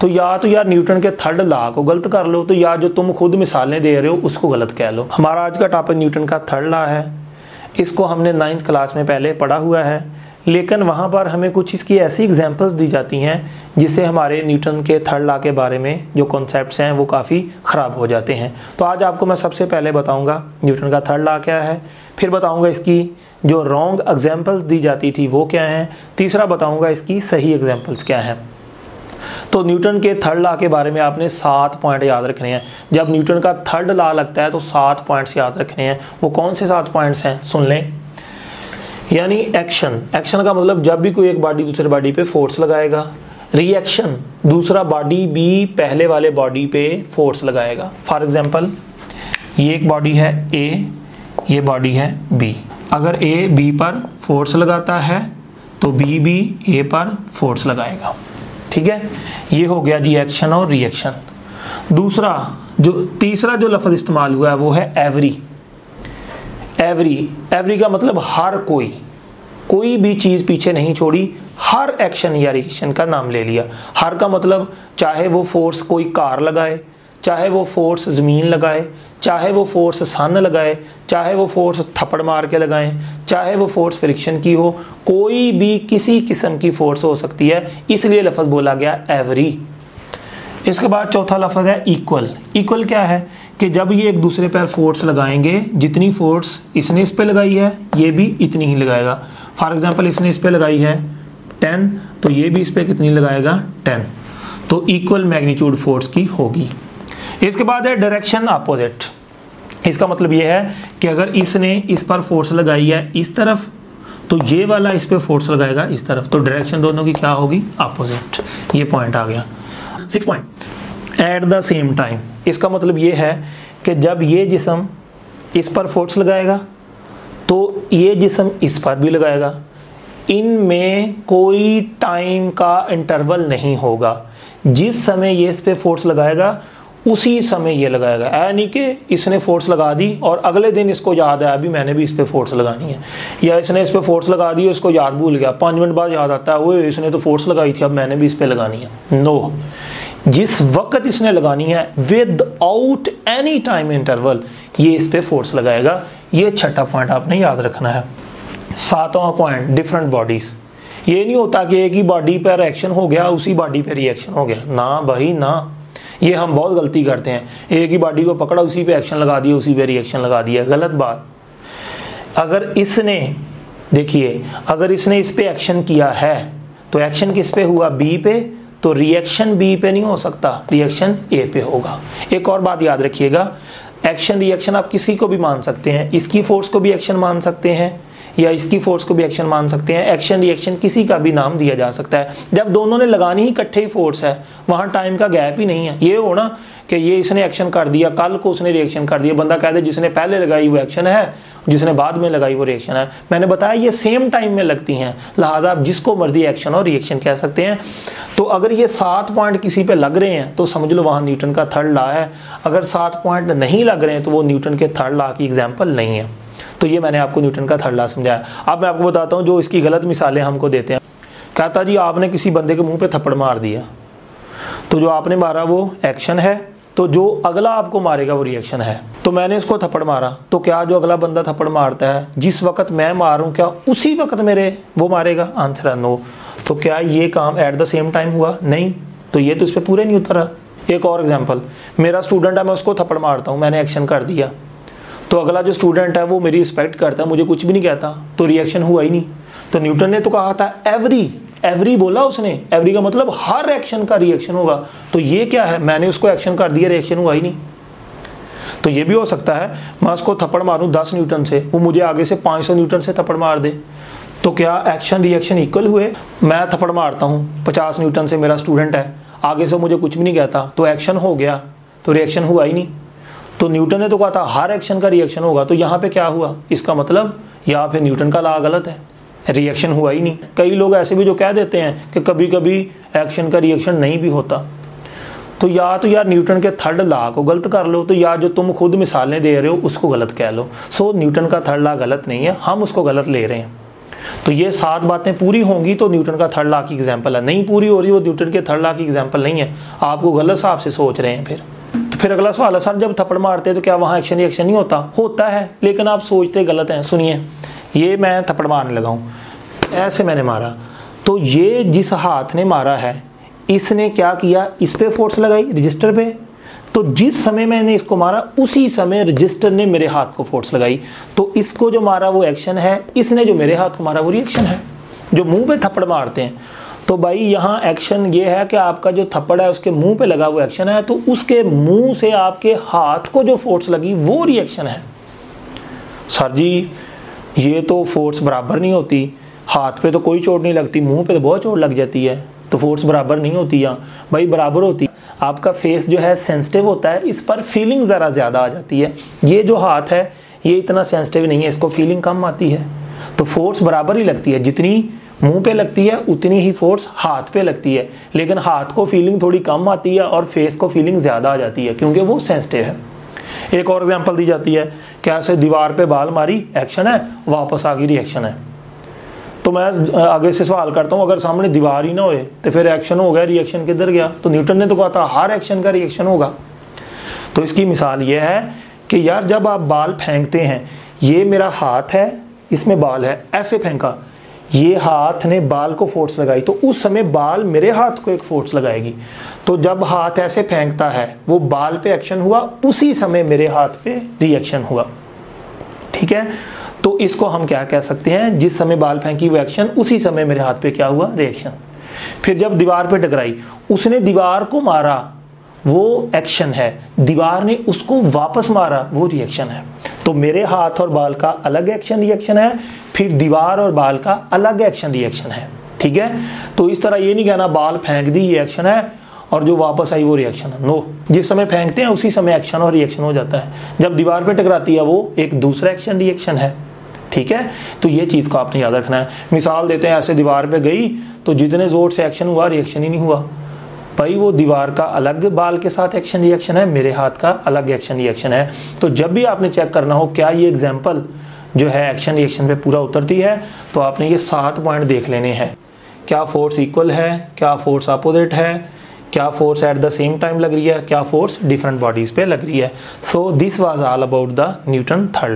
तो या तो यार न्यूटन के थर्ड लॉ को गलत कर लो, तो या जो तुम खुद मिसालें दे रहे हो उसको गलत कह लो। हमारा आज का टॉपिक न्यूटन का थर्ड लॉ है। इसको हमने 9th क्लास में पहले पढ़ा हुआ है, लेकिन वहाँ पर हमें कुछ इसकी ऐसी एग्जांपल्स दी जाती हैं जिससे हमारे न्यूटन के थर्ड लॉ के बारे में जो कॉन्सेप्ट्स हैं वो काफ़ी ख़राब हो जाते हैं। तो आज आपको मैं सबसे पहले बताऊंगा न्यूटन का थर्ड लॉ क्या है, फिर बताऊंगा इसकी जो रॉन्ग एग्जांपल्स दी जाती थी वो क्या हैं, तीसरा बताऊंगा इसकी सही एग्जांपल्स क्या हैं। तो न्यूटन के थर्ड लॉ के बारे में आपने 7 पॉइंट याद रखने हैं। जब न्यूटन का थर्ड लॉ लगता है तो 7 पॉइंट्स याद रखने हैं। वो कौन से 7 पॉइंट्स हैं सुन लें। यानी एक्शन, एक्शन का मतलब जब भी कोई एक बॉडी दूसरे बॉडी पे फोर्स लगाएगा। रिएक्शन, दूसरा बॉडी भी पहले वाले बॉडी पे फोर्स लगाएगा। फॉर एग्जांपल ये एक बॉडी है ए, ये बॉडी है बी। अगर ए बी पर फोर्स लगाता है तो बी भी ए पर फोर्स लगाएगा। ठीक है, ये हो गया जी एक्शन और रिएक्शन। दूसरा जो तीसरा जो लफ्ज इस्तेमाल हुआ है वो है एवरी। एवरी, एवरी का मतलब हर कोई भी चीज पीछे नहीं छोड़ी, हर एक्शन या रिएक्शन का नाम ले लिया। हर का मतलब चाहे वो फोर्स कोई कार लगाए, चाहे वो फोर्स ज़मीन लगाए, चाहे वो फोर्स सन लगाए, चाहे वो फोर्स थप्पड़ मार के लगाएं, चाहे वो फोर्स फ्रिक्शन की हो, कोई भी किसी किस्म की फोर्स हो सकती है, इसलिए लफ्ज़ बोला गया एवरी। इसके बाद चौथा लफ्ज़ है इक्वल। इक्वल क्या है कि जब ये एक दूसरे पर फोर्स लगाएंगे, जितनी फोर्स इसने इस पर लगाई है ये भी इतनी ही लगाएगा। फॉर एग्जांपल इसने इस पर लगाई है 10 तो ये भी इस पर कितनी लगाएगा 10, तो इक्वल मैग्नीट्यूड फोर्स की होगी। इसके बाद है डायरेक्शन अपोजिट। इसका मतलब ये है कि अगर इसने इस पर फोर्स लगाई है इस तरफ तो ये वाला इस पे फोर्स लगाएगा इस तरफ, तो डायरेक्शन दोनों की क्या होगी अपोजिट। ये पॉइंट आ गया। 6 point at the same time. इसका मतलब ये है कि जब ये जिस्म इस पर फोर्स लगाएगा तो ये जिस्म इस पर भी लगाएगा। इनमें कोई टाइम का इंटरवल नहीं होगा। जिस समय ये इस पे फोर्स लगाएगा उसी समय ये लगाएगा। यानी कि इसने फोर्स लगा दी और अगले दिन इसको याद है अभी मैंने भी इस पे फोर्स लगानी है, या इसने इस पे फोर्स लगा दी इसको याद भूल गया, 5 मिनट बाद याद आता है वो इसने तो फोर्स लगाई थी अब मैंने भी इस पे लगानी है। नो, जिस वक्त इसने लगानी है विदाउट एनी टाइम इंटरवल ये इस पे फोर्स लगाएगा। ये छठा पॉइंट आपने याद रखना है। 7वां पॉइंट डिफरेंट बॉडीज। ये नहीं होता कि एक ही बॉडी पर एक्शन हो गया उसी बॉडी पर रिएक्शन हो गया, ना भाई ना, ये हम बहुत गलती करते हैं। एक ही बॉडी को पकड़ा उसी पे एक्शन लगा दिया उसी पे रिएक्शन लगा दिया, गलत बात। अगर इसने देखिए अगर इसने इस पे एक्शन किया है तो एक्शन किस पे हुआ बी पे, तो रिएक्शन बी पे नहीं हो सकता, रिएक्शन ए पे होगा। एक और बात याद रखिएगा, एक्शन रिएक्शन आप किसी को भी मान सकते हैं, इसकी फोर्स को भी एक्शन मान सकते हैं या इसकी फोर्स को भी एक्शन मान सकते हैं। एक्शन रिएक्शन किसी का भी नाम दिया जा सकता है। जब दोनों ने लगानी ही इकट्ठे ही फोर्स है वहां टाइम का गैप ही नहीं है। ये हो ना कि ये इसने एक्शन कर दिया कल को उसने रिएक्शन कर दिया, बंदा कह दे जिसने पहले लगाई वो एक्शन है जिसने बाद में लगाई वो रिएक्शन है। मैंने बताया ये सेम टाइम में लगती हैं, लिहाजा आप जिसको मर्जी एक्शन और रिएक्शन कह सकते हैं। तो अगर ये 7 पॉइंट किसी पे लग रहे हैं तो समझ लो वहां न्यूटन का थर्ड लॉ है। अगर 7 पॉइंट नहीं लग रहे हैं तो वो न्यूटन के थर्ड लॉ की एग्जाम्पल नहीं है। तो ये मैंने आपको न्यूटन का थर्ड लॉ समझाया। अब मैं आपको बताता हूँ जो इसकी गलत मिसालें हमको देते हैं। कहता जी आपने किसी बंदे के मुंह पे थप्पड़ मार दिया, तो जो आपने मारा वो एक्शन है, तो जो अगला आपको मारेगा वो रिएक्शन है। तो मैंने इसको थप्पड़ मारा, तो क्या जो अगला बंदा थप्पड़ मारता है जिस वक्त मैं मारूं क्या उसी वक्त मेरे वो मारेगा? आंसर है नो। तो क्या ये काम एट द सेम टाइम हुआ? नहीं, तो ये तो इस पर पूरे नहीं उतरा। एक और एग्जाम्पल, मेरा स्टूडेंट है मैं उसको थप्पड़ मारता हूँ, मैंने एक्शन कर दिया, तो अगला जो स्टूडेंट है वो मेरी रिस्पेक्ट करता है मुझे कुछ भी नहीं कहता, तो रिएक्शन हुआ ही नहीं। तो न्यूटन ने तो कहा था एवरी, एवरी बोला उसने, एवरी का मतलब हर एक्शन का रिएक्शन होगा। तो ये क्या है, मैंने उसको एक्शन कर दिया रिएक्शन हुआ ही नहीं। तो ये भी हो सकता है मैं उसको थप्पड़ मारूं 10 न्यूटन से, वो मुझे आगे से 500 न्यूटन से थप्पड़ मार दे, तो क्या एक्शन रिएक्शन इक्वल हुए? मैं थप्पड़ मारता हूँ 50 न्यूटन से, मेरा स्टूडेंट है, आगे से मुझे कुछ भी नहीं कहता, तो एक्शन हो गया, तो रिएक्शन हुआ ही नहीं। तो न्यूटन ने तो कहा था हर एक्शन का रिएक्शन होगा, तो यहाँ पे क्या हुआ? इसका मतलब या फिर न्यूटन का लॉ गलत है, रिएक्शन हुआ ही नहीं। कई लोग ऐसे भी जो कह देते हैं कि कभी कभी एक्शन का रिएक्शन नहीं भी होता। तो यार न्यूटन के थर्ड लॉ को गलत कर लो, तो या जो तुम खुद मिसालें दे रहे हो उसको गलत कह लो। सो न्यूटन का थर्ड लॉ गलत नहीं है, हम उसको गलत ले रहे हैं। तो ये 7 बातें पूरी होंगी तो न्यूटन का थर्ड लॉ की एग्जाम्पल है, नहीं पूरी हो रही वो न्यूटन के थर्ड लॉ की एग्जाम्पल नहीं है। आपको गलत हिसाब से सोच रहे हैं। फिर अगला सवाल है, सर जब थप्पड़ मारते हैं तो क्या वहाँ एक्शन रिएक्शन नहीं होता? होता है, लेकिन आप सोचते गलत हैं। सुनिए, ये मैं थप्पड़ मारने लगा हूँ, ऐसे मैंने मारा, तो ये जिस हाथ ने मारा है इसने क्या किया, इस पे फोर्स लगाई रजिस्टर पे, तो जिस समय मैंने इसको मारा उसी समय रजिस्टर ने मेरे हाथ को फोर्स लगाई, तो इसको जो मारा वो एक्शन है, इसने जो मेरे हाथ को मारा वो रिएक्शन है। जो मुंह पे थप्पड़ मारते हैं तो भाई यहाँ एक्शन ये है कि आपका जो थप्पड़ है उसके मुंह पे लगा वो एक्शन है, तो उसके मुंह से आपके हाथ को जो फोर्स लगी वो रिएक्शन है। सर जी ये तो फोर्स बराबर नहीं होती, हाथ पे तो कोई चोट नहीं लगती, मुंह पे तो बहुत चोट लग जाती है, तो फोर्स बराबर नहीं होती। यहाँ भाई बराबर होती। आपका फेस जो है सेंसिटिव होता है, इस पर फीलिंग ज़रा ज़्यादा आ जाती है। ये जो हाथ है ये इतना सेंसिटिव नहीं है, इसको फीलिंग कम आती है, तो फोर्स बराबर ही लगती है। जितनी मुंह पे लगती है उतनी ही फोर्स हाथ पे लगती है, लेकिन हाथ को फीलिंग थोड़ी कम आती है और फेस को फीलिंग ज़्यादा आ जाती है क्योंकि वो सेंसिटिव है। एक और एग्जांपल दी जाती है, कैसे दीवार पे बाल मारी एक्शन है, वापस आ गई रिएक्शन है। तो मैं आगे से सवाल करता हूँ, अगर सामने दीवार ही ना होए तो फिर एक्शन हो गया, रिएक्शन किधर गया? तो न्यूटन ने तो कहा था हर एक्शन का रिएक्शन होगा। तो इसकी मिसाल ये है कि यार जब आप बाल फेंकते हैं, ये मेरा हाथ है, इसमें बाल है, ऐसे फेंका, ये हाथ ने बाल को फोर्स लगाई, तो उस समय बाल मेरे हाथ को एक फोर्स लगाएगी। तो जब हाथ ऐसे फेंकता है वो बाल पे एक्शन हुआ, उसी समय मेरे हाथ पे रिएक्शन हुआ। ठीक है, तो इसको हम क्या कह सकते हैं, जिस समय बाल फेंकी वो एक्शन, उसी समय मेरे हाथ पे क्या हुआ, रिएक्शन। फिर जब दीवार पे टकराई, उसने दीवार को मारा वो एक्शन है, दीवार ने उसको वापस मारा वो रिएक्शन है। तो मेरे हाथ और बाल का अलग एक्शन रिएक्शन है, फिर दीवार और बाल का अलग एक्शन रिएक्शन है। ठीक है, तो इस तरह ये नहीं कहना बाल फेंक दी ये एक्शन है और जो वापस आई वो रिएक्शन है। नो, जिस समय फेंकते हैं उसी समय एक्शन और रिएक्शन हो जाता है, जब दीवार पे टकराती है वो एक दूसरा एक्शन रिएक्शन है। ठीक है, तो ये चीज़ को आपने याद रखना है। मिसाल देते हैं, ऐसे दीवार पे गई तो जितने जोर से एक्शन हुआ रिएक्शन ही नहीं हुआ। भाई वो दीवार का अलग बाल के साथ एक्शन रिएक्शन है, मेरे हाथ का अलग एक्शन रिएक्शन है। तो जब भी आपने चेक करना हो क्या ये एग्जाम्पल जो है एक्शन रिएक्शन पे पूरा उतरती है, तो आपने ये 7 पॉइंट देख लेने हैं। क्या फोर्स इक्वल है, क्या फोर्स अपोजिट है, क्या force at the same time लग रही है, क्या फोर्स डिफरेंट बॉडीज पे लग रही है। So this was all about the Newton third law.